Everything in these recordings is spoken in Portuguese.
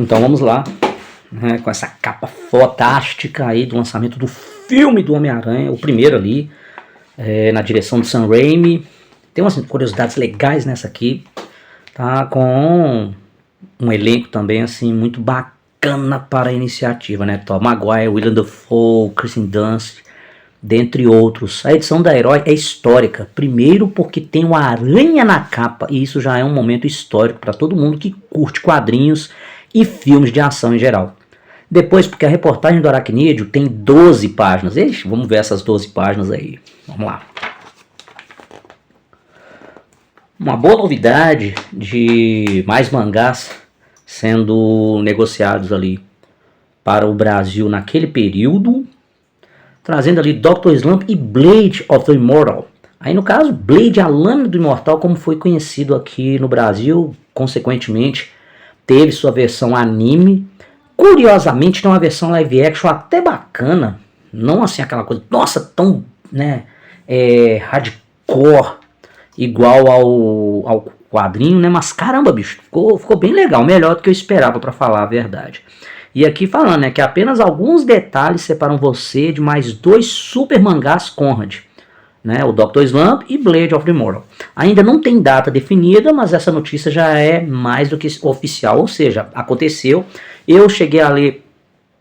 Então vamos lá, né, com essa capa fantástica aí do lançamento do filme do Homem-Aranha, o primeiro ali, na direção do Sam Raimi. Tem umas curiosidades legais nessa aqui, tá? Com um elenco também assim muito bacana para a iniciativa, né? Tom Maguire, Willem Dafoe, Kirsten Dunst, dentre outros. A edição da Herói é histórica, primeiro porque tem uma aranha na capa, e isso já é um momento histórico para todo mundo que curte quadrinhos e filmes de ação em geral. Depois, porque a reportagem do Aracnídeo tem 12 páginas. Ixi, vamos ver essas 12 páginas aí. Vamos lá. Uma boa novidade de mais mangás sendo negociados ali para o Brasil naquele período, trazendo ali Dr. Slump e Blade of the Immortal. Aí no caso, Blade, a lâmina do Imortal, como foi conhecido aqui no Brasil, consequentemente teve sua versão anime. Curiosamente tem uma versão live action até bacana, não assim aquela coisa, nossa, tão, né, hardcore igual ao quadrinho, né, mas caramba, bicho, ficou bem legal, melhor do que eu esperava, para falar a verdade. E aqui falando, né, que apenas alguns detalhes separam você de mais 2 super mangás Conrad, né, o Dr. Slump e Blade of the Immortal. Ainda não tem data definida, mas essa notícia já é mais do que oficial, ou seja, aconteceu. Eu cheguei a ler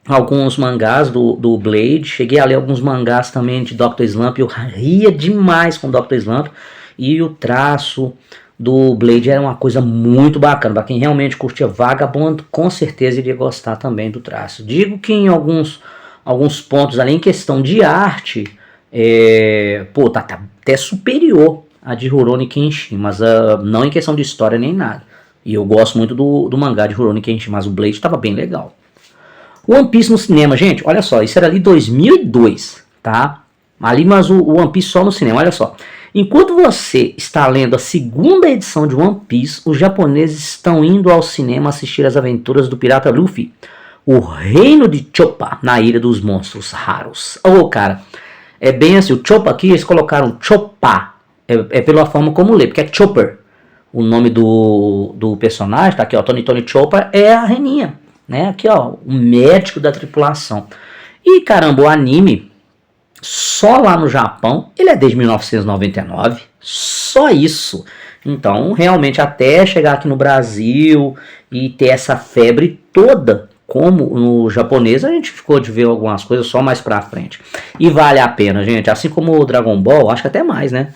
alguns mangás do Blade, cheguei a ler alguns mangás também de Dr. Slump, eu ria demais com Dr. Slump, e o traço do Blade era uma coisa muito bacana. Para quem realmente curtia Vagabond, com certeza iria gostar também do traço. Digo que em alguns pontos ali, em questão de arte, tá até superior a de Rurouni Kenshin, mas não em questão de história nem nada. E eu gosto muito do mangá de Rurouni Kenshin, mas o Blade estava bem legal. One Piece no cinema, gente, olha só, isso era ali 2002, tá? Ali, mas o One Piece só no cinema, olha só. Enquanto você está lendo a segunda edição de One Piece, os japoneses estão indo ao cinema assistir as aventuras do pirata Luffy, o reino de Choppa, na Ilha dos Monstros Raros. Cara, é bem assim, o Choppa aqui, eles colocaram Choppa, pela forma como lê, porque é Chopper. O nome do personagem, tá aqui, ó, Tony Chopper, é a reninha, né? Aqui, ó, o médico da tripulação. E caramba, o anime, só lá no Japão, ele é desde 1999, só isso. Então, realmente, até chegar aqui no Brasil e ter essa febre toda, como no japonês, a gente ficou de ver algumas coisas só mais pra frente. E vale a pena, gente, assim como o Dragon Ball, acho que até mais, né?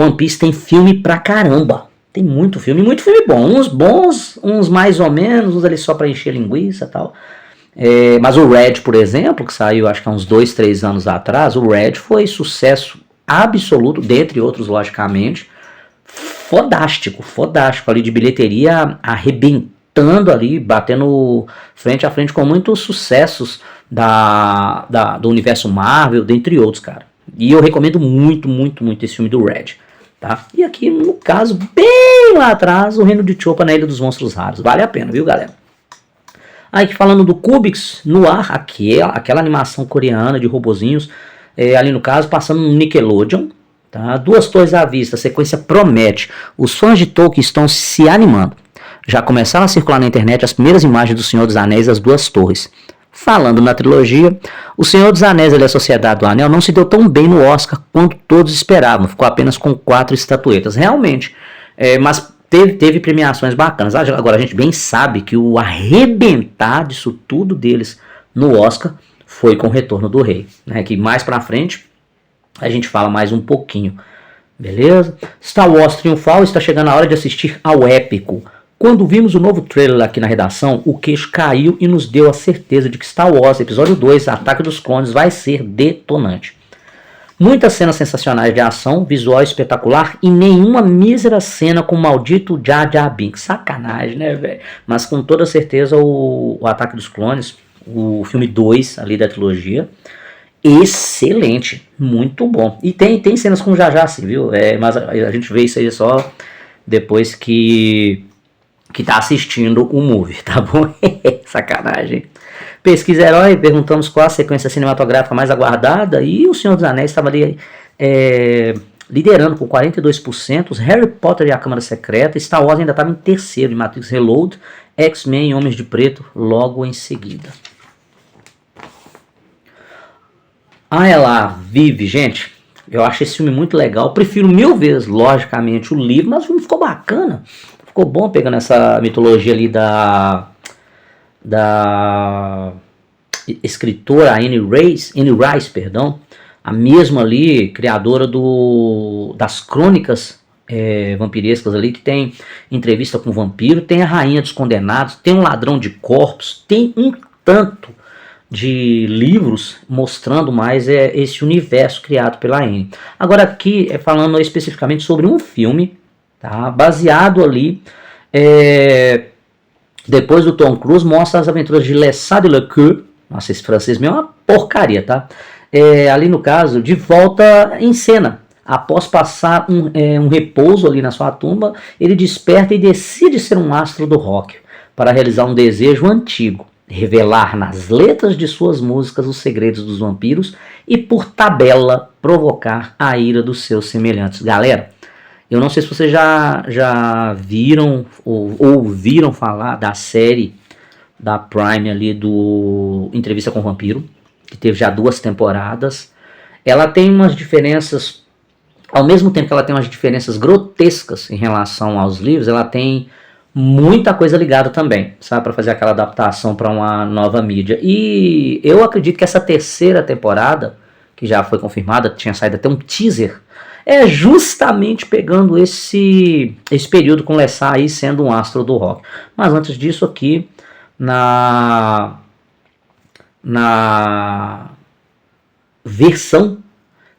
One Piece tem filme pra caramba. Tem muito filme bom. Uns bons, uns mais ou menos, uns ali só pra encher linguiça e tal. Mas o Red, por exemplo, que saiu acho que há uns 2, 3 anos atrás, o Red foi sucesso absoluto, dentre outros, logicamente. Fodástico ali de bilheteria, arrebentando ali, batendo frente a frente com muitos sucessos do universo Marvel, dentre outros, cara. E eu recomendo muito, muito, muito esse filme do Red, tá? E aqui, no caso, bem lá atrás, o Reino de Choppa na Ilha dos Monstros Raros. Vale a pena, viu, galera? Aí, falando do Cubix no ar, aquela animação coreana de robozinhos, ali no caso, passando no Nickelodeon, tá? 2 torres à vista, a sequência promete. Os fãs de Tolkien estão se animando. Já começaram a circular na internet as primeiras imagens do Senhor dos Anéis e as 2 torres. Falando na trilogia, O Senhor dos Anéis e a Sociedade do Anel não se deu tão bem no Oscar quanto todos esperavam, ficou apenas com 4 estatuetas. Realmente, mas teve premiações bacanas. Agora a gente bem sabe que o arrebentar disso tudo deles no Oscar foi com o Retorno do Rei, né? Que mais pra frente a gente fala mais um pouquinho, beleza? Star Wars Triunfal, está chegando a hora de assistir ao épico. Quando vimos o novo trailer aqui na redação, o queixo caiu e nos deu a certeza de que Star Wars Episódio 2, Ataque dos Clones, vai ser detonante. Muitas cenas sensacionais de ação, visual espetacular e nenhuma mísera cena com o maldito Jar Jar Binks. Sacanagem, né, velho? Mas com toda certeza o Ataque dos Clones, o filme 2 ali da trilogia, excelente, muito bom. E tem cenas com o Jar Jar, assim, viu? Mas a gente vê isso aí só depois que tá assistindo o movie, tá bom? Sacanagem. Pesquisa Herói, perguntamos qual a sequência cinematográfica mais aguardada, e o Senhor dos Anéis estava ali liderando com 42%, Harry Potter e a Câmara Secreta, Star Wars ainda estava em terceiro, em Matrix Reload, X-Men e Homens de Preto logo em seguida. Ela vive, gente. Eu acho esse filme muito legal. Prefiro 1000 vezes, logicamente, o livro, mas o filme ficou bacana. Ficou bom pegando essa mitologia ali da escritora Anne Rice, perdão, a mesma ali, criadora das crônicas vampirescas ali, que tem entrevista com o vampiro, tem a Rainha dos Condenados, tem um Ladrão de Corpos, tem um tanto de livros mostrando mais esse universo criado pela Anne. Agora aqui falando especificamente sobre um filme, tá, baseado ali depois do Tom Cruise, mostra as aventuras de Le Sade Le Queue. Nossa, esse francês mesmo é uma porcaria, tá? Ali no caso, de volta em cena. Após passar um repouso ali na sua tumba, ele desperta e decide ser um astro do rock para realizar um desejo antigo, revelar nas letras de suas músicas os segredos dos vampiros e, por tabela, provocar a ira dos seus semelhantes. Galera, eu não sei se vocês já viram ou ouviram falar da série da Prime ali do Entrevista com o Vampiro, que teve já 2 temporadas. Ela tem umas diferenças, ao mesmo tempo que ela tem umas diferenças grotescas em relação aos livros, ela tem muita coisa ligada também, sabe, para fazer aquela adaptação para uma nova mídia. E eu acredito que essa 3ª temporada, que já foi confirmada, tinha saído até um teaser, é justamente pegando esse período com Lestat aí sendo um astro do rock. Mas antes disso aqui, na versão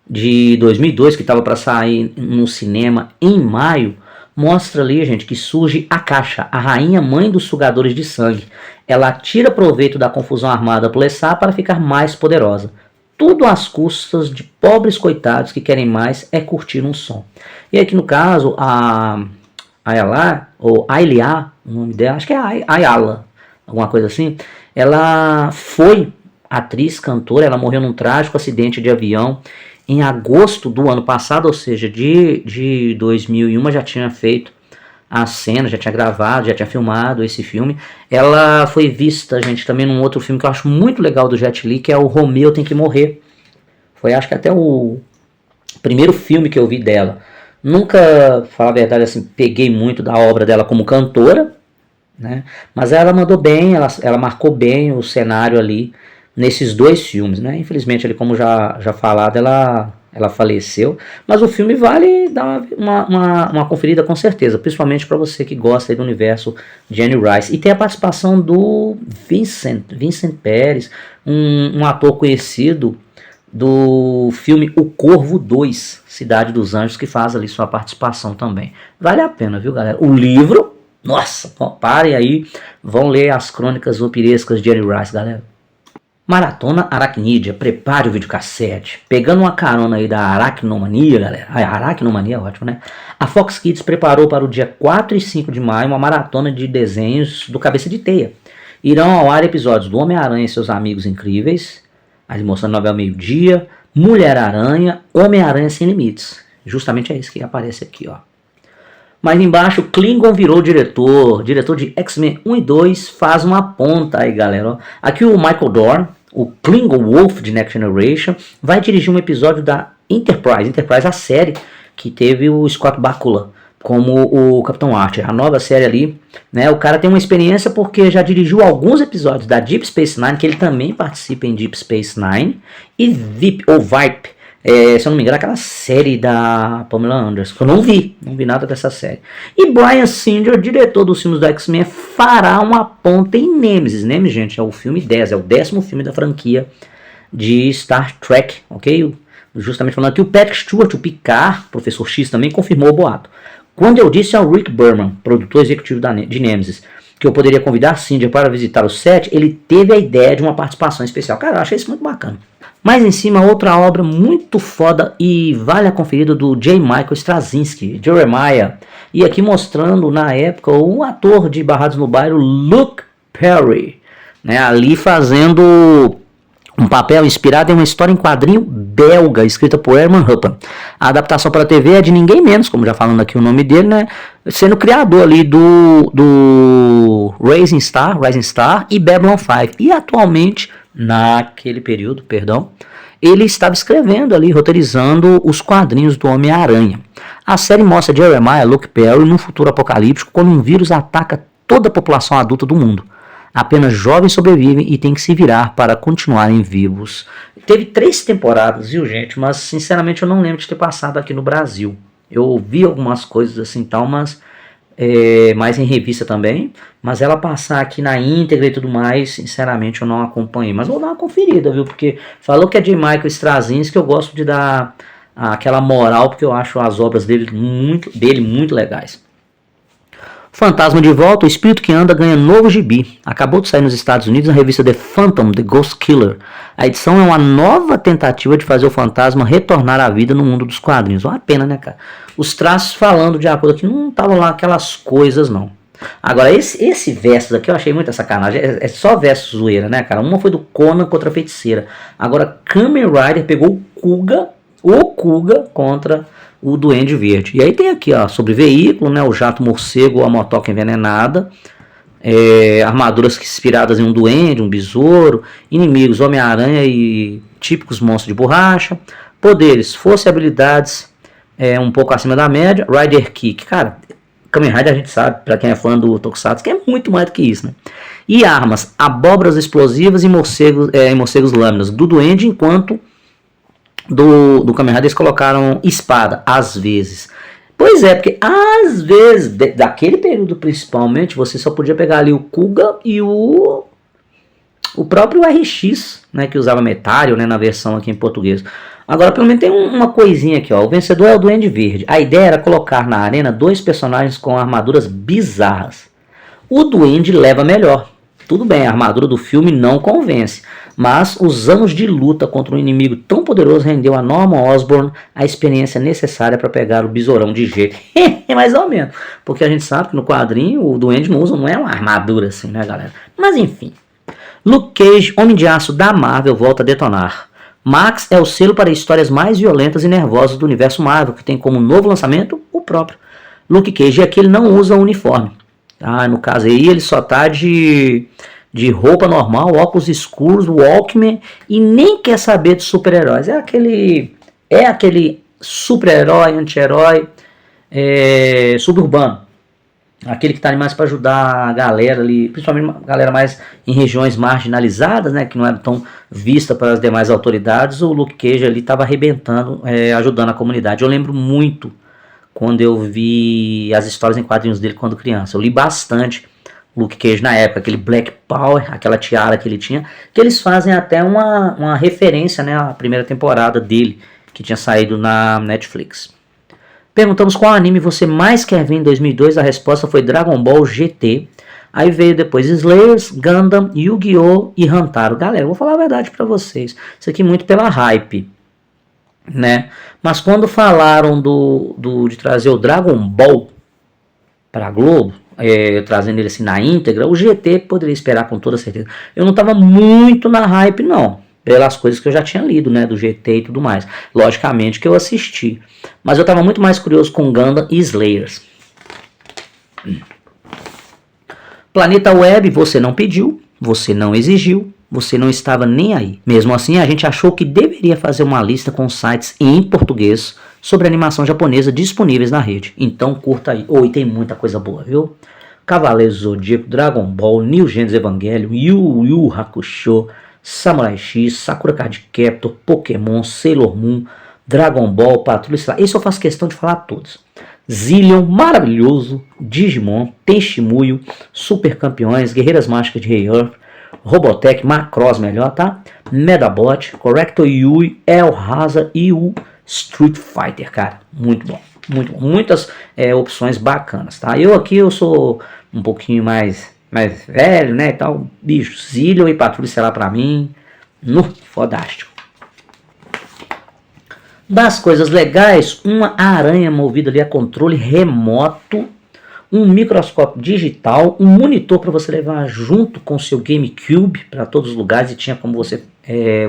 de 2002, que estava para sair no cinema em maio, mostra ali, gente, que surge a Caixa, a rainha mãe dos sugadores de sangue. Ela tira proveito da confusão armada por Lestat para ficar mais poderosa. Tudo às custas de pobres coitados que querem mais curtir um som. E aqui no caso, a Ayala, ou Ayla, o nome dela, acho que é Ayala, alguma coisa assim, ela foi atriz, cantora, ela morreu num trágico acidente de avião em agosto do ano passado, ou seja, de 2001, já tinha feito a cena, já tinha gravado, já tinha filmado esse filme. Ela foi vista, gente, também num outro filme que eu acho muito legal do Jet Li, que é o Romeu Tem Que Morrer. Foi, acho que até o primeiro filme que eu vi dela. Nunca, falar a verdade, assim, peguei muito da obra dela como cantora, né? Mas ela mandou bem, ela marcou bem o cenário ali nesses 2 filmes, né? Infelizmente, ali, como já falado, ela faleceu, mas o filme vale dar uma conferida com certeza, principalmente para você que gosta aí do universo de Anne Rice. E tem a participação do Vincent Pérez, um ator conhecido do filme O Corvo 2, Cidade dos Anjos, que faz ali sua participação também. Vale a pena, viu, galera? O livro, nossa, parem aí, vão ler as crônicas vampirescas de Anne Rice, galera. Maratona Aracnídea, prepare o videocassete. Pegando uma carona aí da Aracnomania, galera. A Aracnomania é ótimo, né? A Fox Kids preparou para o dia 4 e 5 de maio uma maratona de desenhos do Cabeça de Teia. Irão ao ar episódios do Homem-Aranha e seus amigos incríveis, ali mostrando novela meio-dia, Mulher-Aranha, Homem-Aranha Sem Limites. Justamente é isso que aparece aqui, ó. Mas embaixo, Klingon virou diretor de X-Men 1 e 2, faz uma ponta aí, galera. Ó. Aqui o Michael Dorn, o Klingon Wolf de Next Generation, vai dirigir um episódio da Enterprise, a série que teve o Scott Bakula como o Capitão Archer, a nova série ali, né? O cara tem uma experiência porque já dirigiu alguns episódios da Deep Space Nine, que ele também participa em Deep Space Nine, e VIP, se eu não me engano, aquela série da Pamela Anderson, que eu não vi nada dessa série. E Bryan Singer, diretor dos filmes do X-Men, fará uma ponta em Nemesis. Nemesis, gente, é o filme 10, é o 10º filme da franquia de Star Trek, ok? Justamente falando aqui, o Patrick Stewart, o Picard, Professor X, também confirmou o boato. Quando eu disse ao Rick Berman, produtor executivo de Nemesis, que eu poderia convidar Singer para visitar o set, ele teve a ideia de uma participação especial. Cara, eu achei isso muito bacana. Mais em cima, outra obra muito foda e vale a conferida do J. Michael Straczynski, Jeremiah. E aqui mostrando, na época, o ator de Barrados no Bairro, Luke Perry, né, ali fazendo um papel inspirado em uma história em quadrinho belga, escrita por Herman Huppen. A adaptação para a TV é de ninguém menos, como já falando aqui o nome dele, né? Sendo criador ali do Rising Star e Babylon 5. E atualmente, naquele período, perdão, ele estava escrevendo ali, roteirizando os quadrinhos do Homem-Aranha. A série mostra Jeremiah Luke Perry num futuro apocalíptico quando um vírus ataca toda a população adulta do mundo. Apenas jovens sobrevivem e têm que se virar para continuarem vivos. Teve 3 temporadas, viu, gente? Mas, sinceramente, eu não lembro de ter passado aqui no Brasil. Eu ouvi algumas coisas assim tal, mas mais em revista também. Mas ela passar aqui na íntegra e tudo mais, sinceramente, eu não acompanhei. Mas vou dar uma conferida, viu? Porque falou que é de Michael Straczynski, que eu gosto de dar aquela moral, porque eu acho as obras dele muito legais. Fantasma de Volta, o espírito que anda ganha novo gibi. Acabou de sair nos Estados Unidos na revista The Phantom, The Ghost Killer. A edição é uma nova tentativa de fazer o fantasma retornar à vida no mundo dos quadrinhos. Uma pena, né, cara? Os traços falando de acordo aqui não estavam lá aquelas coisas, não. Agora, esse verso aqui eu achei muita sacanagem. É só verso zoeira, né, cara? Uma foi do Conan contra a Feiticeira. Agora, Kamen Rider pegou o Kuga contra o Duende Verde. E aí tem aqui, ó, sobre veículo, né, o jato morcego, a motoca envenenada, armaduras inspiradas em um duende, um besouro, inimigos, Homem-Aranha e típicos monstros de borracha, poderes, força e habilidades um pouco acima da média, Rider Kick, cara, Kamen Rider a gente sabe, pra quem é fã do Tokusatsu, que é muito mais do que isso, né? E armas, abóboras explosivas e morcegos lâminas do duende, enquanto do Kamen Rider eles colocaram espada, às vezes. Pois é, porque às vezes, daquele período principalmente, você só podia pegar ali o Kuga e o próprio RX, né, que usava Metário, né, na versão aqui em português. Agora, pelo menos tem uma coisinha aqui, ó. O vencedor é o Duende Verde. A ideia era colocar na arena 2 personagens com armaduras bizarras. O Duende leva melhor. Tudo bem, a armadura do filme não convence, mas os anos de luta contra um inimigo tão poderoso rendeu a Norman Osborn a experiência necessária para pegar o besourão de jeito. Mais ou menos, porque a gente sabe que no quadrinho o Duende não é uma armadura assim, né, galera? Mas enfim. Luke Cage, Homem de Aço da Marvel, volta a detonar. Max é o selo para histórias mais violentas e nervosas do universo Marvel, que tem como novo lançamento o próprio Luke Cage. E aqui ele não usa uniforme. No caso aí ele só tá de roupa normal, óculos escuros, Walkman e nem quer saber de super-heróis. É aquele super-herói, anti-herói suburbano. Aquele que tá ali mais para ajudar a galera ali, principalmente a galera mais em regiões marginalizadas, né, que não é tão vista para as demais autoridades. O Luke Cage ali estava arrebentando, ajudando a comunidade. Eu lembro muito quando eu vi as histórias em quadrinhos dele quando criança. Eu li bastante Luke Cage na época, aquele Black Power, aquela tiara que ele tinha, que eles fazem até uma referência, né, à primeira temporada dele, que tinha saído na Netflix. Perguntamos qual anime você mais quer ver em 2002, a resposta foi Dragon Ball GT. Aí veio depois Slayers, Gundam, Yu-Gi-Oh! E Hantaro. Galera, eu vou falar a verdade pra vocês, isso aqui muito pela hype, né? Mas quando falaram de trazer o Dragon Ball pra Globo, trazendo ele assim na íntegra, o GT poderia esperar com toda certeza. Eu não tava muito na hype não, pelas coisas que eu já tinha lido, né, do GT e tudo mais. Logicamente que eu assisti, mas eu tava muito mais curioso com Gundam e Slayers. Planeta Web, você não pediu, você não exigiu, você não estava nem aí. Mesmo assim, a gente achou que deveria fazer uma lista com sites em português sobre animação japonesa disponíveis na rede. Então curta aí. E tem muita coisa boa, viu? Cavaleiros do Zodíaco, Dragon Ball, New Genesis Evangelion, Yu Yu Hakusho, Samurai X, Sakura Card Captor, Pokémon, Sailor Moon, Dragon Ball, Patrulha Estelar. Esse eu faço questão de falar todos. Zillion, maravilhoso, Digimon, Tenshimuyo, Super Campeões, Guerreiras Mágicas de Rei Earth, Robotech, Macross melhor, tá? Medabot, Corrector Yui, El Hazard e o Street Fighter, cara. Muito bom, muito bom. Muitas opções bacanas, tá? Eu sou um pouquinho mais velho, né, e tal. Bicho, Zillion e Patrulha Estelar pra mim, fodástico. Das coisas legais, uma aranha movida ali a controle remoto, um microscópio digital, um monitor para você levar junto com o seu GameCube para todos os lugares, e tinha como você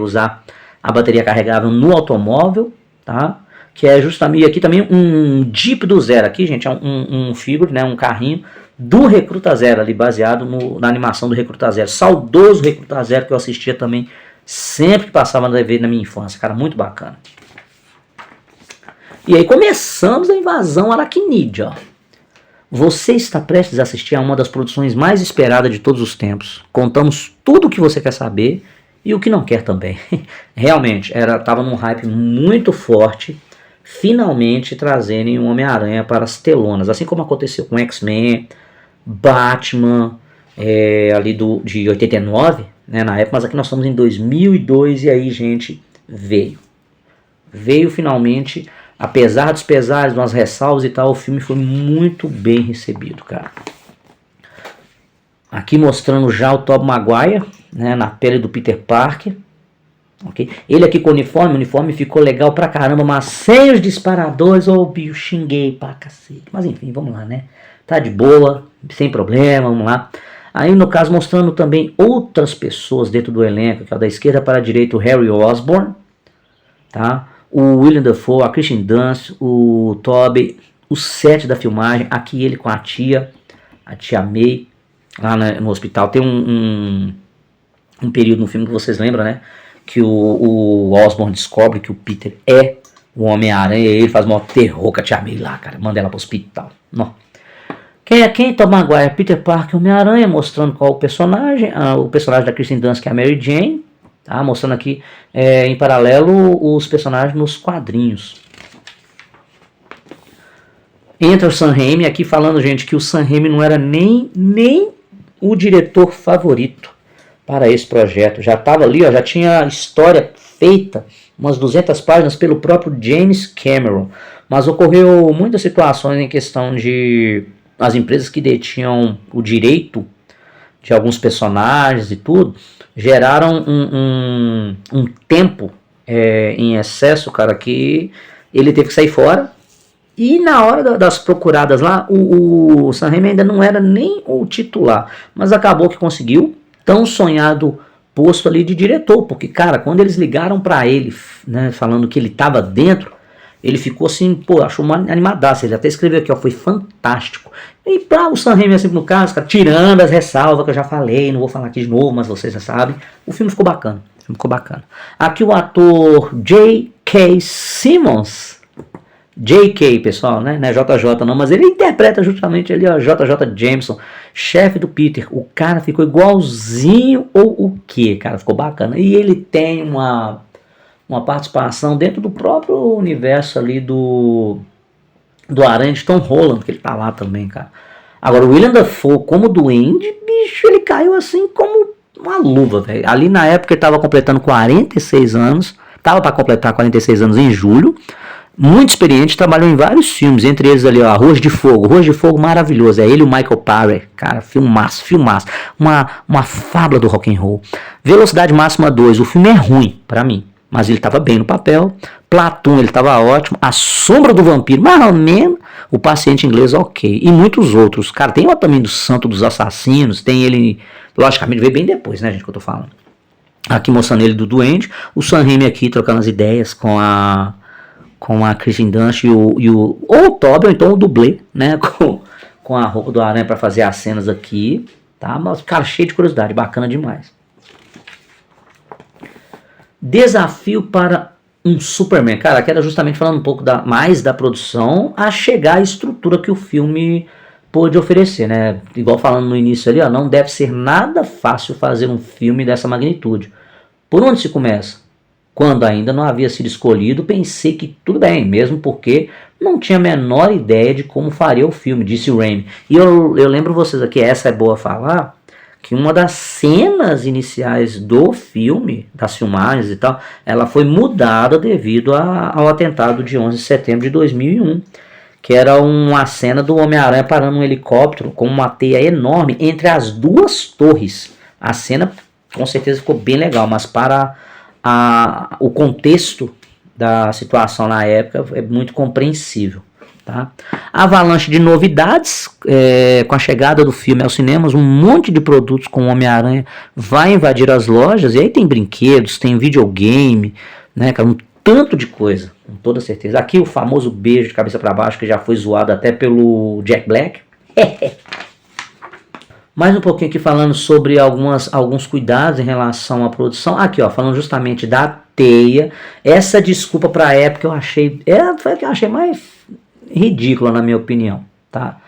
usar a bateria carregável no automóvel, tá? Que é justamente aqui também um Jeep do zero aqui, gente, é um figure, né, um carrinho do Recruta Zero ali, baseado na animação do Recruta Zero, saudoso Recruta Zero que eu assistia também, sempre que passava na TV na minha infância, cara, muito bacana. E aí começamos a invasão aracnídea, ó. Você está prestes a assistir a uma das produções mais esperadas de todos os tempos. Contamos tudo o que você quer saber e o que não quer também. Realmente, estava num hype muito forte, finalmente trazerem um Homem-Aranha para as telonas, assim como aconteceu com X-Men, Batman, ali de 89, né, na época, mas aqui nós estamos em 2002 e aí, gente, veio finalmente, apesar dos pesares, umas ressalvas e tal, o filme foi muito bem recebido, cara. Aqui mostrando já o Tobey Maguire, né, na pele do Peter Parker. Okay? Ele aqui com o uniforme ficou legal pra caramba, mas sem os disparadores, bicho, xinguei pra cacete. Mas enfim, vamos lá, né? Tá de boa, sem problema, vamos lá. Aí no caso mostrando também outras pessoas dentro do elenco, que é da esquerda para a direita o Harry Osborn, tá? O William Dafoe, a Kristen Dunst, o Tobey, o set da filmagem, aqui ele com a tia May, lá no hospital. Tem um período no filme que vocês lembram, né? Que o Osborn descobre que o Peter é o Homem-Aranha e ele faz maior terror com a tia May lá, cara. Manda ela pro hospital. Não. Quem é quem? Tobey Maguire, Peter Parker, Homem-Aranha, mostrando qual o personagem da Kristen Dunst, que é a Mary Jane, tá? Mostrando aqui em paralelo os personagens nos quadrinhos. Entra o Sam Raimi aqui falando, gente, que o Sam Raimi não era nem o diretor favorito para esse projeto. Já estava ali, ó, já tinha a história feita, umas 200 páginas pelo próprio James Cameron. Mas ocorreu muitas situações em questão de as empresas que detinham o direito de alguns personagens e tudo, geraram um tempo em excesso, cara, que ele teve que sair fora. E na hora das procuradas lá, o Sam Raimi ainda não era nem o titular, mas acabou que conseguiu tão sonhado posto ali de diretor, porque, cara, quando eles ligaram pra ele, né, falando que ele tava dentro, ele ficou assim, pô, achou uma animadaça, ele até escreveu aqui, ó, foi fantástico. E pra o Sam Raimi, assim, no caso, cara, tirando as ressalvas que eu já falei, não vou falar aqui de novo, mas vocês já sabem, o filme ficou bacana, Aqui o ator J.K. Simmons, J.K., pessoal, né? Não é JJ não, mas ele interpreta justamente ali, ó, JJ Jameson, chefe do Peter. O cara ficou igualzinho ou o que, cara? Ficou bacana. E ele tem uma participação dentro do próprio universo ali do Aranha de Tom Holland, que ele tá lá também, cara. Agora, o William Dafoe como Duende, bicho, ele caiu assim como uma luva, velho. Ali na época ele tava completando 46 anos, tava para completar 46 anos em julho. Muito experiente, trabalhou em vários filmes, entre eles ali, ó, Arroz de Fogo maravilhoso, é ele e o Michael Paré, cara, filmaço, uma fábula do rock and roll. Velocidade Máxima 2, o filme é ruim pra mim, mas ele tava bem no papel. Platoon, ele tava ótimo. A Sombra do Vampiro, mais ou menos. O Paciente Inglês, ok, e muitos outros, cara, tem o também do Santo dos Assassinos, tem ele, logicamente veio bem depois, né, gente, que eu tô falando. Aqui mostrando ele do Duende, o Sam Raimi aqui trocando as ideias com a Kristen Dunst ou o Tobey, ou então o dublê, né, com a roupa do Aranha para fazer as cenas aqui, tá? Mas, cara, cheio de curiosidade, bacana demais. Desafio para um Superman, cara, que era justamente falando um pouco mais da produção, a chegar à estrutura que o filme pôde oferecer, né? Igual falando no início ali, ó, não deve ser nada fácil fazer um filme dessa magnitude. Por onde se começa? Quando ainda não havia sido escolhido, pensei que tudo bem, mesmo porque não tinha a menor ideia de como faria o filme, disse o Raimi. E eu lembro vocês aqui, essa é boa falar, que uma das cenas iniciais do filme, das filmagens e tal, ela foi mudada devido ao atentado de 11 de setembro de 2001, que era uma cena do Homem-Aranha parando um helicóptero com uma teia enorme entre as duas torres. A cena com certeza ficou bem legal, mas para o contexto da situação na época é muito compreensível, tá? Avalanche de novidades, com a chegada do filme aos cinemas, um monte de produtos com o Homem-Aranha vai invadir as lojas, e aí tem brinquedos, tem videogame, né, cara, um tanto de coisa, com toda certeza. Aqui o famoso beijo de cabeça para baixo, que já foi zoado até pelo Jack Black. Mais um pouquinho aqui falando sobre alguns cuidados em relação à produção. Aqui, ó, falando justamente da teia. Essa desculpa para a época eu achei, foi a que eu achei mais ridícula, na minha opinião, tá?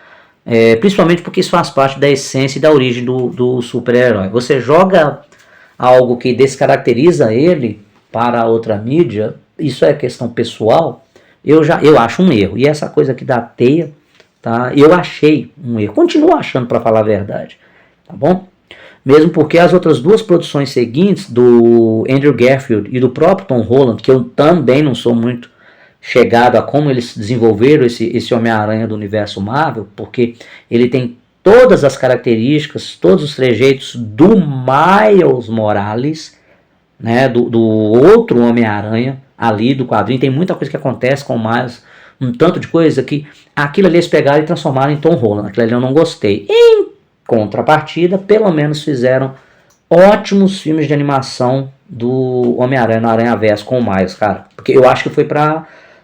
Principalmente porque isso faz parte da essência e da origem do super-herói. Você joga algo que descaracteriza ele para outra mídia, isso é questão pessoal, eu acho um erro. E essa coisa aqui da teia, tá? Eu achei um erro. Continuo achando, para falar a verdade, tá bom? Mesmo porque as outras duas produções seguintes, do Andrew Garfield e do próprio Tom Holland, que eu também não sou muito chegado a como eles desenvolveram esse Homem-Aranha do universo Marvel, porque ele tem todas as características, todos os trejeitos do Miles Morales, né, do outro Homem-Aranha ali do quadrinho. Tem muita coisa que acontece com o Miles, um tanto de coisa que aquilo ali eles pegaram e transformaram em Tom Holland. Aquilo ali eu não gostei. Em contrapartida, pelo menos fizeram ótimos filmes de animação do Homem-Aranha no Aranhaverso com o Miles, cara. Porque eu acho que foi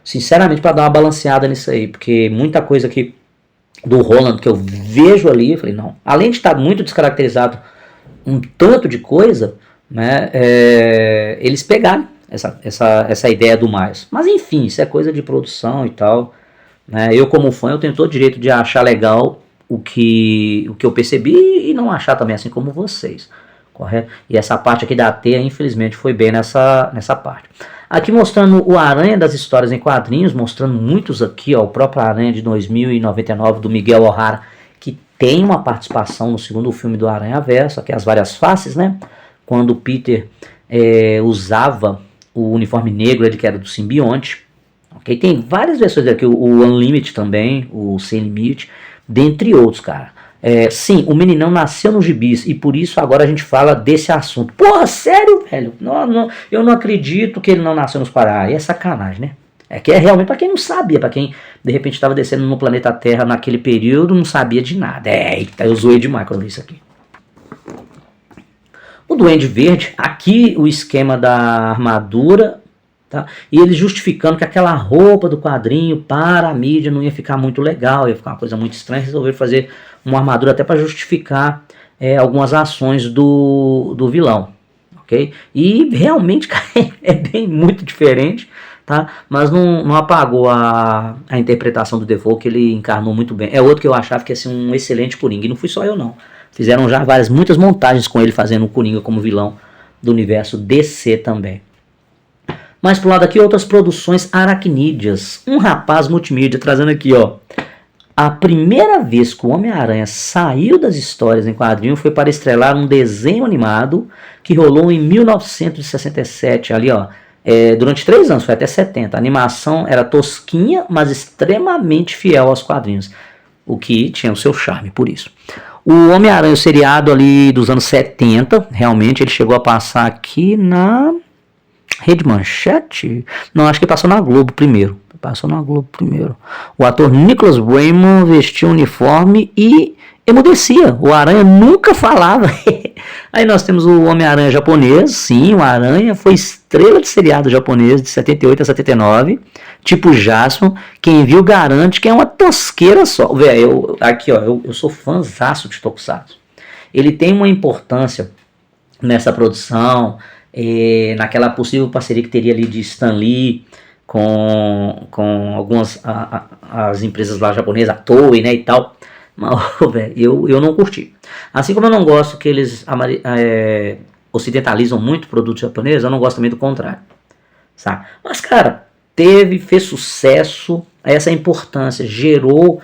sinceramente, para dar uma balanceada nisso aí. Porque muita coisa aqui do Holland que eu vejo ali, eu falei, não. Além de estar muito descaracterizado um tanto de coisa, né, eles pegaram essa ideia do Miles. Mas enfim, isso é coisa de produção e tal, né? Eu, como fã, eu tenho todo o direito de achar legal o que eu percebi e não achar também, assim como vocês, correto? E essa parte aqui da teia, infelizmente, foi bem nessa parte. Aqui mostrando o Aranha das histórias em quadrinhos, mostrando muitos aqui, ó, o próprio Aranha de 2099 do Miguel O'Hara, que tem uma participação no segundo filme do Aranhaverso, aqui as várias faces, né? Quando o Peter usava o uniforme negro, ele que era do simbionte. Okay? Tem várias versões aqui, o Unlimited também, o Sem Limite, dentre outros, cara. Sim, o meninão nasceu no gibis e por isso agora a gente fala desse assunto. Porra, sério, velho? Não, eu não acredito que ele não nasceu nos Pará. Aí é sacanagem, né? Que é realmente para quem não sabia, para quem de repente estava descendo no planeta Terra naquele período, não sabia de nada. Eita, eu zoei demais quando vi isso aqui. O Duende Verde, aqui o esquema da armadura, tá? E ele justificando que aquela roupa do quadrinho para a mídia não ia ficar muito legal, ia ficar uma coisa muito estranha, resolveram fazer uma armadura até para justificar algumas ações do vilão, ok? E realmente, cara, é bem muito diferente, tá? Mas não apagou a interpretação do Defoe, que ele encarnou muito bem. É outro que eu achava que ia ser um excelente Coringa, e não fui só eu não. Fizeram já muitas montagens com ele fazendo o Coringa como vilão do universo DC também. Mas pro lado aqui, outras produções aracnídeas. Um rapaz multimídia trazendo aqui, ó. A primeira vez que o Homem-Aranha saiu das histórias em quadrinho foi para estrelar um desenho animado que rolou em 1967. Ali, ó. Durante 3 anos, foi até 70. A animação era tosquinha, mas extremamente fiel aos quadrinhos. O que tinha o seu charme, por isso. O Homem-Aranha, o seriado ali dos anos 70, realmente ele chegou a passar aqui na Rede Manchete? Não, acho que passou na Globo primeiro. O ator Nicholas Raymond vestia o uniforme e emudecia. O Aranha nunca falava. Aí nós temos o Homem-Aranha japonês. Sim, o Aranha foi estrela de seriado japonês de 78 a 79. Tipo Jason. Quem viu garante que é uma tosqueira só. Aqui, ó, eu sou fãzaço de Tokusatsu. Ele tem uma importância nessa produção, naquela possível parceria que teria ali de Stan Lee com algumas as empresas lá japonesas, a Toei, né, e tal. Mas, eu não curti. Assim como eu não gosto que eles ocidentalizam muito produtos japoneses, eu não gosto também do contrário, sabe? Mas, cara, fez sucesso, essa importância, gerou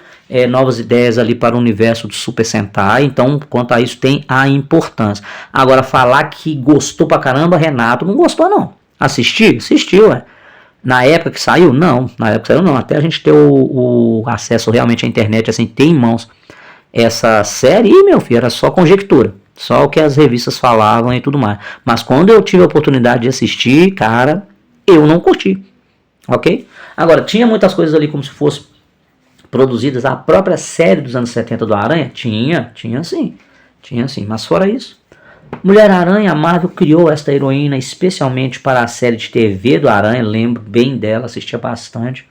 novas ideias ali para o universo do Super Sentai, então quanto a isso tem a importância. Agora, falar que gostou pra caramba, Renato não gostou não. Assistiu, Na época que saiu? Não, até a gente ter o acesso realmente à internet, assim, ter em mãos essa série, e meu filho, era só conjectura, só o que as revistas falavam e tudo mais. Mas quando eu tive a oportunidade de assistir, cara, eu não curti. Ok? Agora, tinha muitas coisas ali como se fosse produzidas a própria série dos anos 70 do Aranha? Tinha sim. Mas fora isso, Mulher-Aranha, a Marvel criou esta heroína especialmente para a série de TV do Aranha, lembro bem dela, assistia bastante.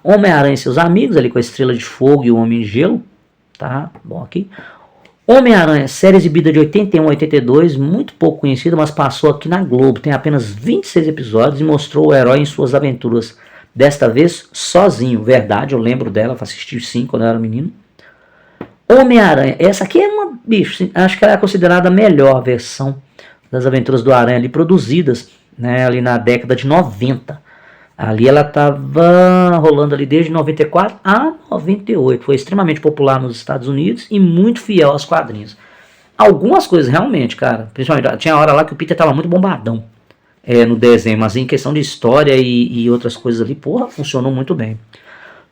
Homem-Aranha e seus amigos, ali com a Estrela de Fogo e o Homem de Gelo, tá? Bom aqui. Homem-Aranha, série exibida de 81 a 82, muito pouco conhecida, mas passou aqui na Globo. Tem apenas 26 episódios e mostrou o herói em suas aventuras. Desta vez, sozinho. Verdade, eu lembro dela, assisti sim quando eu era menino. Homem-Aranha, essa aqui é uma, bicho, acho que ela é considerada a melhor versão das aventuras do Aranha ali produzidas, né, ali na década de 90. Ali ela estava rolando ali desde 94 a 98. Foi extremamente popular nos Estados Unidos e muito fiel aos quadrinhos. Algumas coisas realmente, cara, principalmente, tinha hora lá que o Peter tava muito bombadão no desenho, mas em questão de história e outras coisas ali, porra, funcionou muito bem.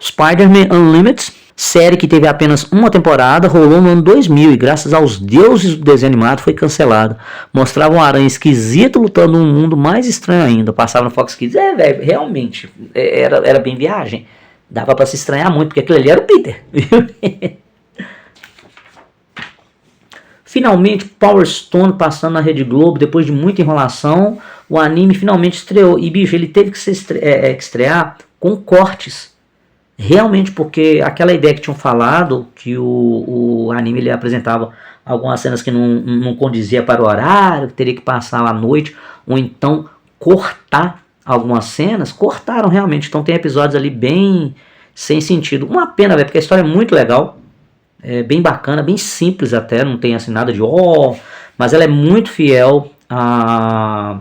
Spider-Man Unlimited, série que teve apenas uma temporada, rolou no ano 2000 e graças aos deuses do desenho animado foi cancelada. Mostrava um aranha esquisito lutando num mundo mais estranho ainda. Passava no Fox Kids. Velho, realmente, era bem viagem. Dava pra se estranhar muito, porque aquilo ali era o Peter. Finalmente, Power Stone passando na Rede Globo, depois de muita enrolação, o anime finalmente estreou. E, bicho, ele teve que estrear com cortes. Realmente, porque aquela ideia que tinham falado, que o anime ele apresentava algumas cenas que não condizia para o horário, que teria que passar à noite, ou então cortar algumas cenas, cortaram realmente. Então tem episódios ali bem sem sentido. Uma pena, velho, porque a história é muito legal, é bem bacana, bem simples até, não tem assim nada de mas ela é muito fiel à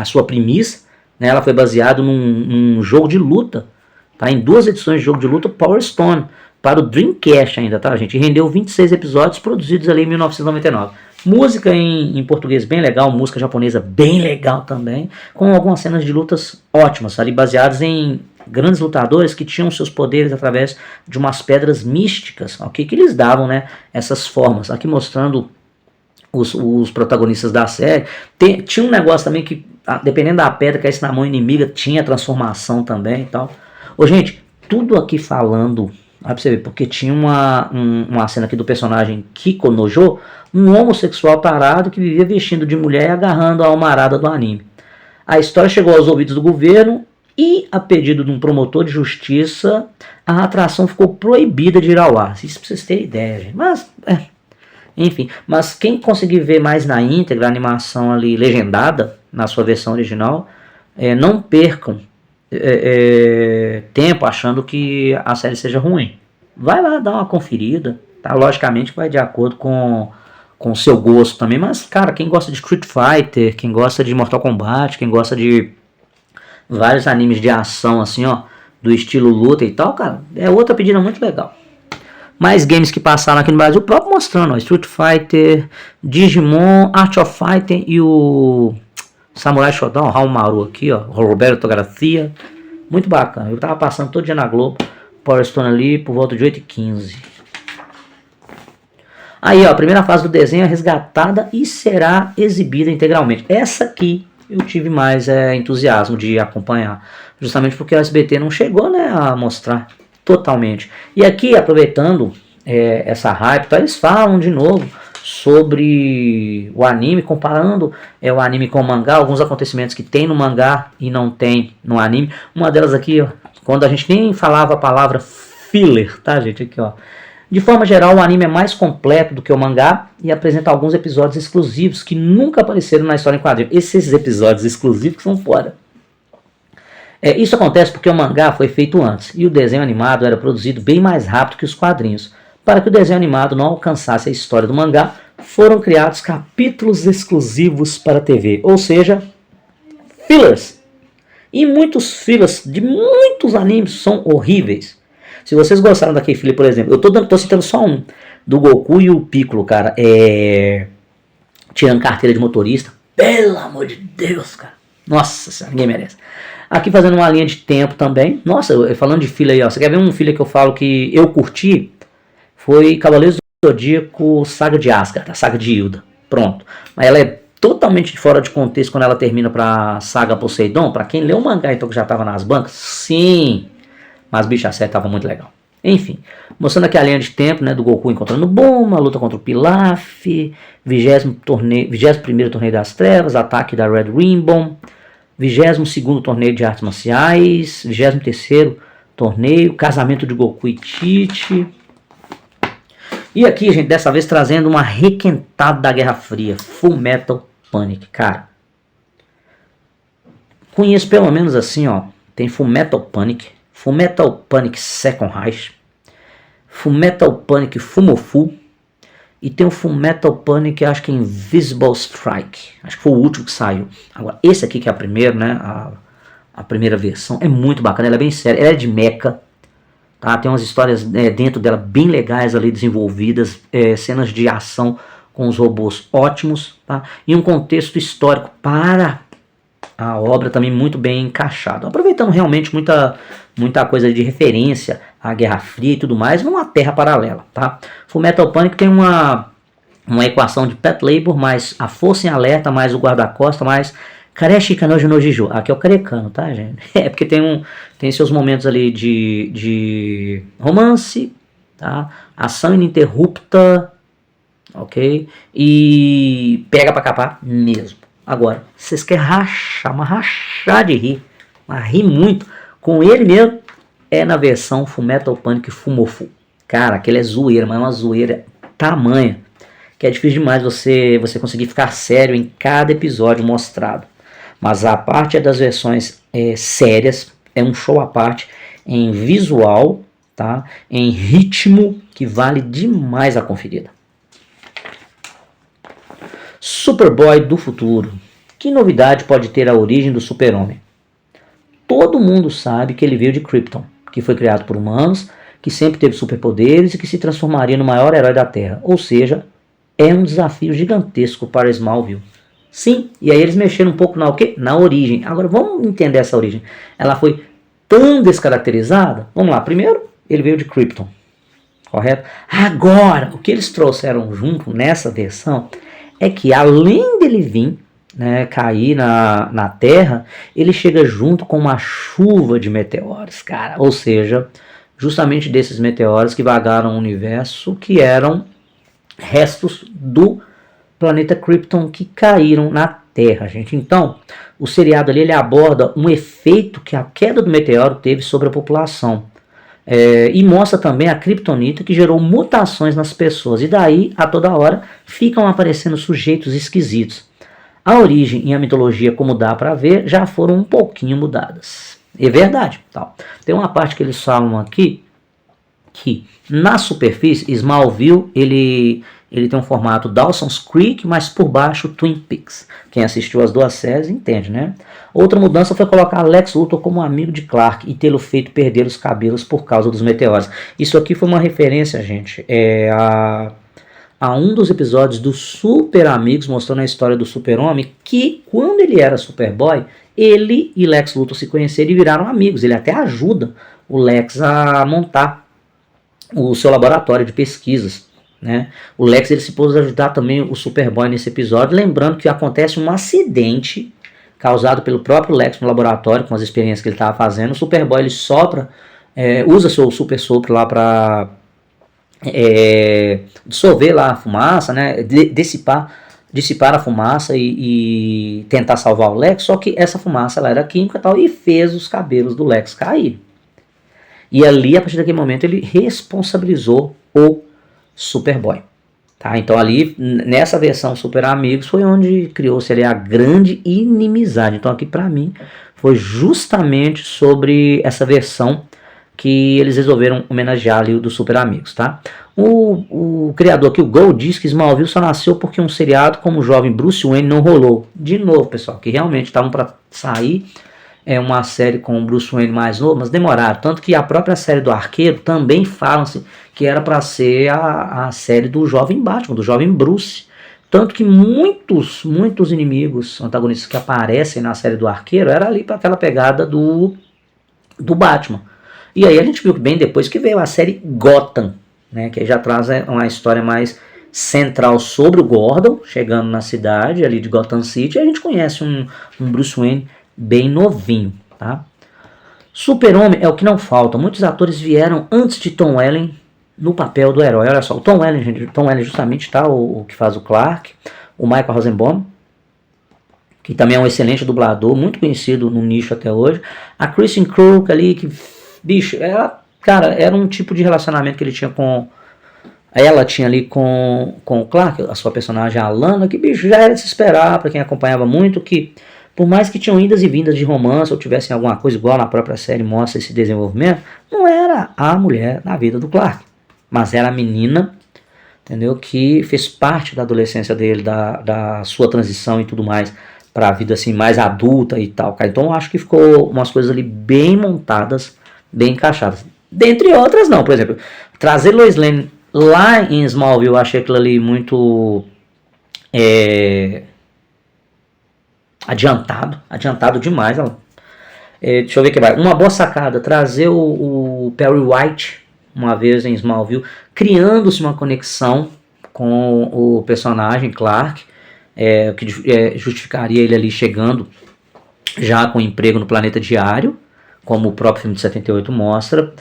sua premissa, né? Ela foi baseada num jogo de luta. Tá, em 2 edições de jogo de luta, Power Stone, para o Dreamcast ainda, tá, gente? E rendeu 26 episódios produzidos ali em 1999. Música em português bem legal, música japonesa bem legal também, com algumas cenas de lutas ótimas, ali baseadas em grandes lutadores que tinham seus poderes através de umas pedras místicas, ok? Que eles davam, né, essas formas. Aqui mostrando os protagonistas da série. Tinha um negócio também que, dependendo da pedra que caísse na mão inimiga, tinha transformação também e tal. Ô, gente, tudo aqui falando, pra você ver, porque tinha uma cena aqui do personagem Kiko Nojo, um homossexual tarado que vivia vestindo de mulher e agarrando a almarada do anime. A história chegou aos ouvidos do governo e, a pedido de um promotor de justiça, a atração ficou proibida de ir ao ar. Isso pra vocês terem ideia, gente. Mas, enfim, mas quem conseguir ver mais na íntegra a animação ali legendada, na sua versão original, não percam tempo achando que a série seja ruim. Vai lá dar uma conferida, tá? Logicamente vai de acordo com o seu gosto também, mas cara, quem gosta de Street Fighter, quem gosta de Mortal Kombat, quem gosta de vários animes de ação assim, ó, do estilo luta e tal, cara, é outra pedida muito legal. Mais games que passaram aqui no Brasil, o próprio mostrando, ó, Street Fighter, Digimon, Art of Fighting e o Samurai Shodown, o Haomaru aqui, ó, Roberto Garcia, muito bacana. Eu tava passando todo dia na Globo, Power Stone ali por volta de 8h15. Aí, ó, a primeira fase do desenho é resgatada e será exibida integralmente. Essa aqui eu tive mais entusiasmo de acompanhar, justamente porque o SBT não chegou, né, a mostrar totalmente. E aqui, aproveitando essa hype, tá, eles falam de novo sobre o anime, comparando o anime com o mangá, alguns acontecimentos que tem no mangá e não tem no anime. Uma delas aqui, ó, quando a gente nem falava a palavra filler, tá, gente? Aqui, ó. De forma geral, o anime é mais completo do que o mangá e apresenta alguns episódios exclusivos que nunca apareceram na história em quadrinho. Esses episódios exclusivos que são fora. Isso acontece porque o mangá foi feito antes e o desenho animado era produzido bem mais rápido que os quadrinhos. Para que o desenho animado não alcançasse a história do mangá, foram criados capítulos exclusivos para a TV, ou seja, fillers. E muitos fillers de muitos animes são horríveis. Se vocês gostaram daquele filler, por exemplo, eu tô citando só um, do Goku e o Piccolo, cara, tirando carteira de motorista, pelo amor de Deus, cara, nossa senhora, ninguém merece. Aqui fazendo uma linha de tempo também, nossa, falando de filler aí, ó, você quer ver um filler que eu falo que eu curti? Foi Cavaleiros do Zodíaco, Saga de Asgard, a Saga de Hilda. Pronto. Mas ela é totalmente fora de contexto quando ela termina pra Saga Poseidon. Pra quem leu o mangá, então, que já tava nas bancas, sim. Mas, bicho, a série tava muito legal. Enfim, mostrando aqui a linha de tempo, né, do Goku encontrando Bulma, a luta contra o Pilaf, 21º Torneio das Trevas, ataque da Red Ribbon, 22º Torneio de Artes Marciais, 23º Torneio, casamento de Goku e Tite. E aqui, gente, dessa vez trazendo uma requentada da Guerra Fria, Fullmetal Panic, cara. Conheço pelo menos assim, ó, tem Fullmetal Panic, Fullmetal Panic Second Reich, Fullmetal Panic Fumofu, e tem o Fullmetal Panic, acho que é Invisible Strike, acho que foi o último que saiu. Agora, esse aqui que é a primeira, né, a primeira versão, é muito bacana, ela é bem séria, ela é de mecha, tá? Tem umas histórias dentro dela bem legais ali desenvolvidas, cenas de ação com os robôs ótimos, tá? E um contexto histórico para a obra também muito bem encaixado, aproveitando realmente muita coisa de referência à Guerra Fria e tudo mais, numa terra paralela, tá? Fullmetal Panic tem uma equação de Pet Labor, mais a Força em Alerta, mais o Guarda-Costa, mais Kareshi Kanojo no Jijo. Aqui é o Karekano, tá, gente? É porque tem seus momentos ali de romance, tá? Ação ininterrupta, ok? E pega pra capar mesmo. Agora, vocês querem rachar de rir, mas rir muito com ele mesmo, é na versão Fullmetal Panic Fumofu. Cara, aquele é zoeira, mas é uma zoeira tamanha, que é difícil demais você conseguir ficar sério em cada episódio mostrado. Mas a parte das versões sérias, é um show à parte, em visual, tá? Em ritmo, que vale demais a conferida. Superboy do futuro. Que novidade pode ter a origem do Super-Homem? Todo mundo sabe que ele veio de Krypton, que foi criado por humanos, que sempre teve superpoderes e que se transformaria no maior herói da Terra. Ou seja, é um desafio gigantesco para Smallville. Sim, e aí eles mexeram um pouco na origem. Agora vamos entender essa origem. Ela foi tão descaracterizada? Vamos lá, primeiro ele veio de Krypton, correto? Agora, o que eles trouxeram junto nessa versão é que além dele vir, né, cair na Terra, ele chega junto com uma chuva de meteoros, cara. Ou seja, justamente desses meteoros que vagaram o universo, que eram restos do planeta Krypton que caíram na Terra, gente. Então, o seriado ali ele aborda um efeito que a queda do meteoro teve sobre a população. E mostra também a kryptonita que gerou mutações nas pessoas. E daí, a toda hora, ficam aparecendo sujeitos esquisitos. A origem e a mitologia, como dá pra ver, já foram um pouquinho mudadas. É verdade. Tal. Tem uma parte que eles falam aqui, que na superfície, Smallville, ele tem um formato Dawson's Creek, mas por baixo Twin Peaks. Quem assistiu as duas séries entende, né? Outra mudança foi colocar Lex Luthor como amigo de Clark e tê-lo feito perder os cabelos por causa dos meteoros. Isso aqui foi uma referência, gente, a um dos episódios do Super Amigos, mostrando a história do Super-Homem, que quando ele era Superboy, ele e Lex Luthor se conheceram e viraram amigos. Ele até ajuda o Lex a montar o seu laboratório de pesquisas. Né? O Lex ele se pôs a ajudar também o Superboy nesse episódio, lembrando que acontece um acidente causado pelo próprio Lex no laboratório, com as experiências que ele estava fazendo. O Superboy ele sopra, usa seu super sopro lá para dissolver lá a fumaça, né? dissipar a fumaça e tentar salvar o Lex, só que essa fumaça ela era química e tal, e fez os cabelos do Lex cair. E ali, a partir daquele momento, ele responsabilizou o Superboy. Tá? Então ali, nessa versão Super Amigos, foi onde criou-se ali a grande inimizade. Então aqui pra mim, foi justamente sobre essa versão que eles resolveram homenagear ali o do Super Amigos. Tá? O criador aqui, o Gold, diz que Smallville só nasceu porque um seriado como o jovem Bruce Wayne não rolou. De novo, pessoal, que realmente estavam para sair uma série com o Bruce Wayne mais novo, mas demoraram. Tanto que a própria série do Arqueiro também falam-se que era para ser a série do jovem Batman, do jovem Bruce. Tanto que muitos inimigos antagonistas que aparecem na série do Arqueiro era ali para aquela pegada do Batman. E aí a gente viu que bem depois que veio a série Gotham, né, que aí já traz uma história mais central sobre o Gordon, chegando na cidade ali de Gotham City, e a gente conhece um Bruce Wayne bem novinho, tá? Super-Homem é o que não falta. Muitos atores vieram antes de Tom Welling no papel do herói. Olha só, o Tom Welling, gente, Tom Welling justamente tá, o que faz o Clark, o Michael Rosenbaum, que também é um excelente dublador, muito conhecido no nicho até hoje. A Kristen Crook ali, que, bicho, era um tipo de relacionamento que ele tinha com... Ela tinha ali com o Clark, a sua personagem, a Alana, que, bicho, já era de se esperar, pra quem acompanhava muito, que por mais que tinham idas e vindas de romance, ou tivessem alguma coisa igual na própria série mostra esse desenvolvimento, não era a mulher na vida do Clark, mas era a menina, entendeu, que fez parte da adolescência dele, da sua transição e tudo mais, para a vida assim mais adulta e tal, cara. Então eu acho que ficou umas coisas ali bem montadas, bem encaixadas. Dentre outras não, por exemplo, trazer Lois Lane lá em Smallville, eu achei aquilo ali muito adiantado demais. Deixa eu ver que vai. Uma boa sacada, trazer o Perry White uma vez em Smallville, criando-se uma conexão com o personagem Clark, que justificaria ele ali chegando já com emprego no Planeta Diário, como o próprio filme de 78 mostra.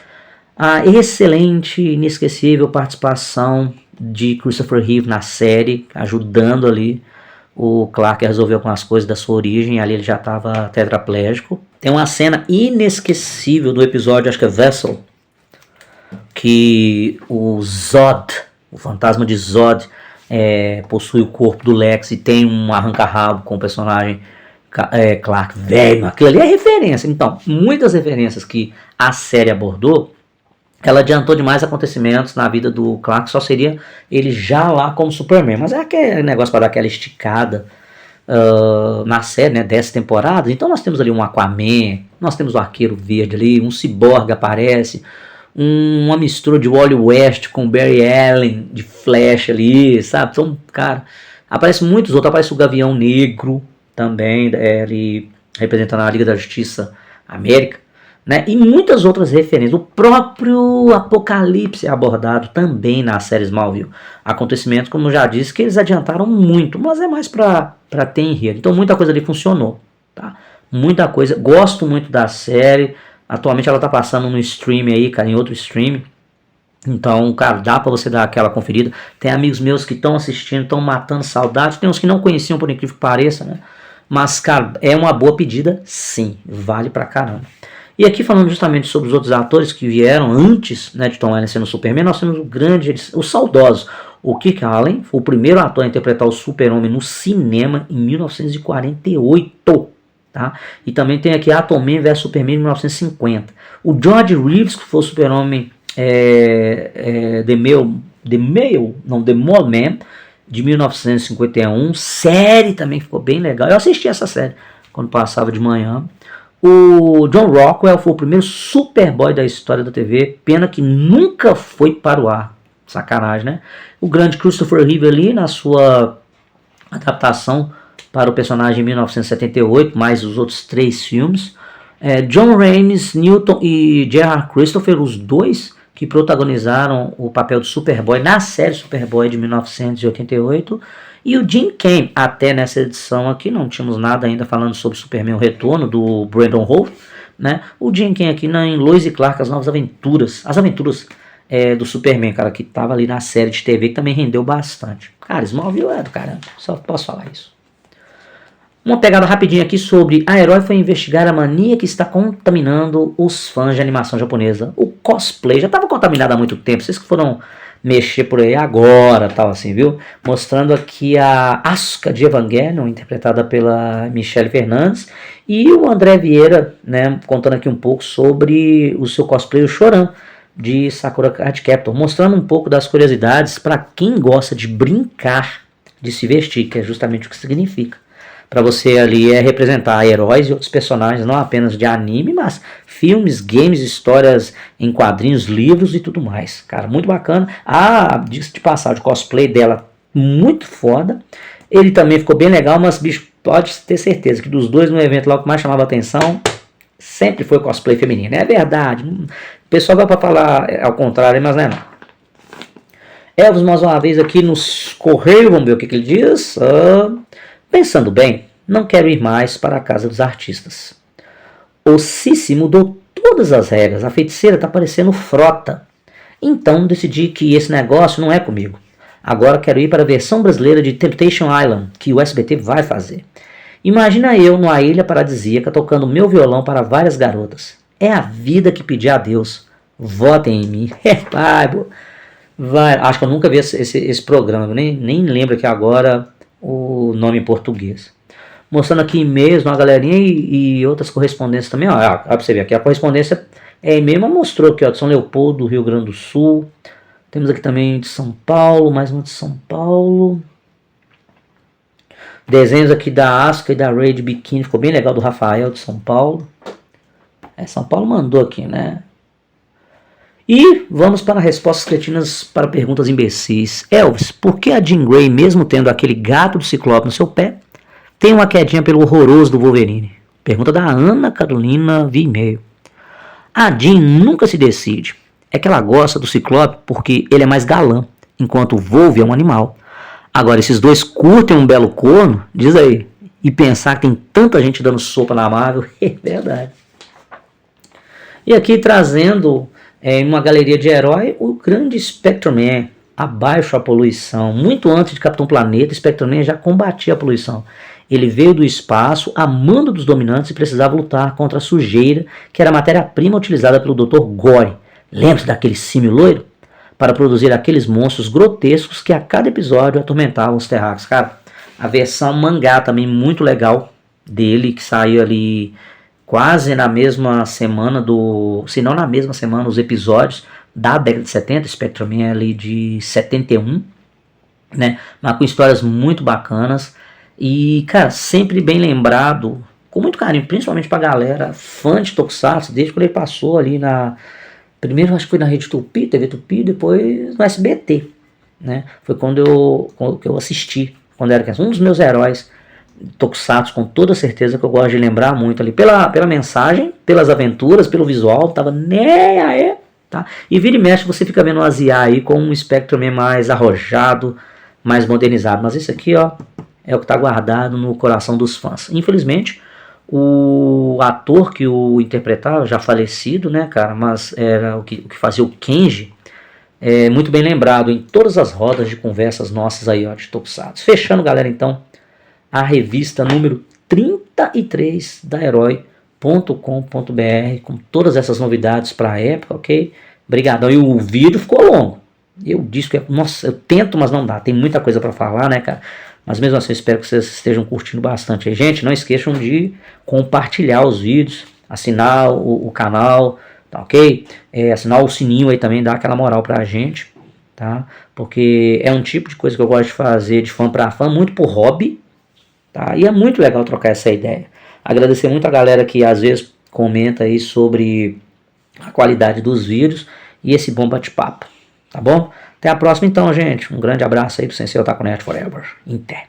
A excelente, inesquecível participação de Christopher Reeve na série, ajudando ali o Clark a resolver algumas coisas da sua origem. Ali ele já estava tetraplégico. Tem uma cena inesquecível do episódio, acho que é Vessel, que o Zod, o fantasma de Zod, possui o corpo do Lex e tem um arranca-rabo com o personagem Clark velho. Aquilo ali é referência. Então, muitas referências que a série abordou, ela adiantou demais acontecimentos na vida do Clark, só seria ele já lá como Superman. Mas é aquele negócio para dar aquela esticada na série, né, 10 temporadas. Então nós temos ali um Aquaman, nós temos o Arqueiro Verde ali, um Cyborg aparece, uma mistura de Wally West com Barry Allen de Flash ali, sabe? Então, cara, aparece muitos outros, aparece o Gavião Negro também, ele representando a Liga da Justiça América, né? E muitas outras referências. O próprio Apocalipse é abordado também na série Smallville. Acontecimentos, como eu já disse, que eles adiantaram muito, mas é mais para ter enredo. Então muita coisa ali funcionou, tá? Muita coisa. Gosto muito da série. Atualmente ela tá passando no stream aí, cara, em outro stream. Então, cara, dá pra você dar aquela conferida. Tem amigos meus que estão assistindo, estão matando saudade. Tem uns que não conheciam, por incrível que pareça, né? Mas, cara, é uma boa pedida, sim. Vale pra caramba. E aqui falando justamente sobre os outros atores que vieram antes, né, de Tom Welling sendo Superman, nós temos o saudoso, o Kirk Allen, foi o primeiro ator a interpretar o Super-Homem no cinema em 1948. Tá? E também tem aqui Atom Man vs Superman em 1950. O George Reeves, que foi o Super-Homem The Mole Man, de 1951. Série também ficou bem legal. Eu assisti essa série quando passava de manhã. O John Rockwell foi o primeiro Superboy da história da TV. Pena que nunca foi para o ar. Sacanagem, né? O grande Christopher Reeve ali na sua adaptação para o personagem em 1978, mais os outros 3 filmes. John Ramis, Newton e Gerard Christopher, os dois que protagonizaram o papel de Superboy na série Superboy de 1988. E o Jim Kane, até nessa edição aqui, não tínhamos nada ainda falando sobre Superman, o retorno do Brandon Routh, né? O Jim Kane aqui em Lois e Clark, as novas aventuras, as aventuras do Superman, cara, que tava ali na série de TV, que também rendeu bastante. Cara, Smallville é do caramba, só posso falar isso. Uma pegada rapidinha aqui sobre a Herói foi investigar a mania que está contaminando os fãs de animação japonesa. O cosplay já estava contaminado há muito tempo, vocês que foram mexer por aí agora, tal assim, viu? Mostrando aqui a Asuka de Evangelion, interpretada pela Michelle Fernandes, e o André Vieira, né, contando aqui um pouco sobre o seu cosplay, o Choran, de Sakura Card Captor, mostrando um pouco das curiosidades para quem gosta de brincar de se vestir, que é justamente o que significa. Para você ali representar heróis e outros personagens, não apenas de anime, mas filmes, games, histórias em quadrinhos, livros e tudo mais. Cara, muito bacana. Diz de passagem, o cosplay dela muito foda. Ele também ficou bem legal, mas bicho, pode ter certeza que dos dois no evento lá o que mais chamava atenção sempre foi cosplay feminino. É verdade. O pessoal vai para falar ao contrário, mas não é não. Elvis mais uma vez aqui nos Correios, vamos ver o que ele diz. Pensando bem, não quero ir mais para a casa dos artistas. O Cici mudou todas as regras. A feiticeira tá parecendo frota. Então decidi que esse negócio não é comigo. Agora quero ir para a versão brasileira de Temptation Island, que o SBT vai fazer. Imagina eu numa ilha paradisíaca tocando meu violão para várias garotas. É a vida que pedi a Deus. Votem em mim. Vai. Acho que eu nunca vi esse programa. Eu nem lembro aqui agora o nome em português. Mostrando aqui e-mails, uma galerinha e outras correspondências também. Ó, pra você ver aqui, a correspondência é e-mail, mas mostrou aqui, ó, de São Leopoldo, Rio Grande do Sul. Temos aqui também de São Paulo, mais uma de São Paulo. Desenhos aqui da Asca e da Ray de biquíni, ficou bem legal, do Rafael de São Paulo. São Paulo mandou aqui, né? E vamos para respostas cretinas para perguntas imbecis. Elvis, por que a Jean Grey, mesmo tendo aquele gato do Ciclope no seu pé, tem uma quedinha pelo horroroso do Wolverine? Pergunta da Ana Carolina via e-mail. A Jean nunca se decide. É que ela gosta do Ciclope porque ele é mais galã, enquanto o Wolverine é um animal. Agora, esses dois curtem um belo corno, diz aí, e pensar que tem tanta gente dando sopa na Marvel, é verdade. E aqui trazendo uma galeria de herói, o grande Spectrum-Man, abaixo a poluição. Muito antes de Capitão Planeta, Spectrum-Man já combatia a poluição. Ele veio do espaço, amando dos dominantes e precisava lutar contra a sujeira, que era a matéria-prima utilizada pelo Dr. Gore. Lembra-se daquele símio loiro? Para produzir aqueles monstros grotescos que a cada episódio atormentavam os terráqueos. Cara, a versão mangá também muito legal dele, que saiu ali quase na mesma semana se não na mesma semana, os episódios da década de 70, Spectrum-Man é ali de 71, né? Mas com histórias muito bacanas e, cara, sempre bem lembrado, com muito carinho, principalmente pra galera fã de Tokusatsu, desde quando ele passou ali primeiro acho que foi na Rede Tupi, TV Tupi, depois no SBT, né? Foi quando eu assisti, quando era criança. Um dos meus heróis Tokusatsu, com toda certeza, que eu gosto de lembrar muito ali, pela mensagem, pelas aventuras, pelo visual, tava tá? E vira e mexe, você fica vendo o Asiá aí com um Spectrum mais arrojado, mais modernizado. Mas isso aqui, ó, é o que tá guardado no coração dos fãs. Infelizmente, o ator que o interpretava, já falecido, né, cara, mas era o que fazia o Kenji, muito bem lembrado em todas as rodas de conversas nossas aí, ó, de Tokusatsu. Fechando, galera, então, a revista número 33 da Herói.com.br, com todas essas novidades para a época, ok? Obrigadão. E o vídeo ficou longo. Eu disse que, nossa, eu tento, mas não dá. Tem muita coisa para falar, né, cara? Mas mesmo assim, eu espero que vocês estejam curtindo bastante aí. Gente, não esqueçam de compartilhar os vídeos, assinar o canal, tá ok? Assinar o sininho aí também, dá aquela moral pra gente, tá? Porque é um tipo de coisa que eu gosto de fazer de fã para fã, muito por hobby, tá? E é muito legal trocar essa ideia. Agradecer muito a galera que às vezes comenta aí sobre a qualidade dos vídeos e esse bom bate-papo, tá bom? Até a próxima então, gente. Um grande abraço aí pro Sensei Otaku Nerd Forever. Até.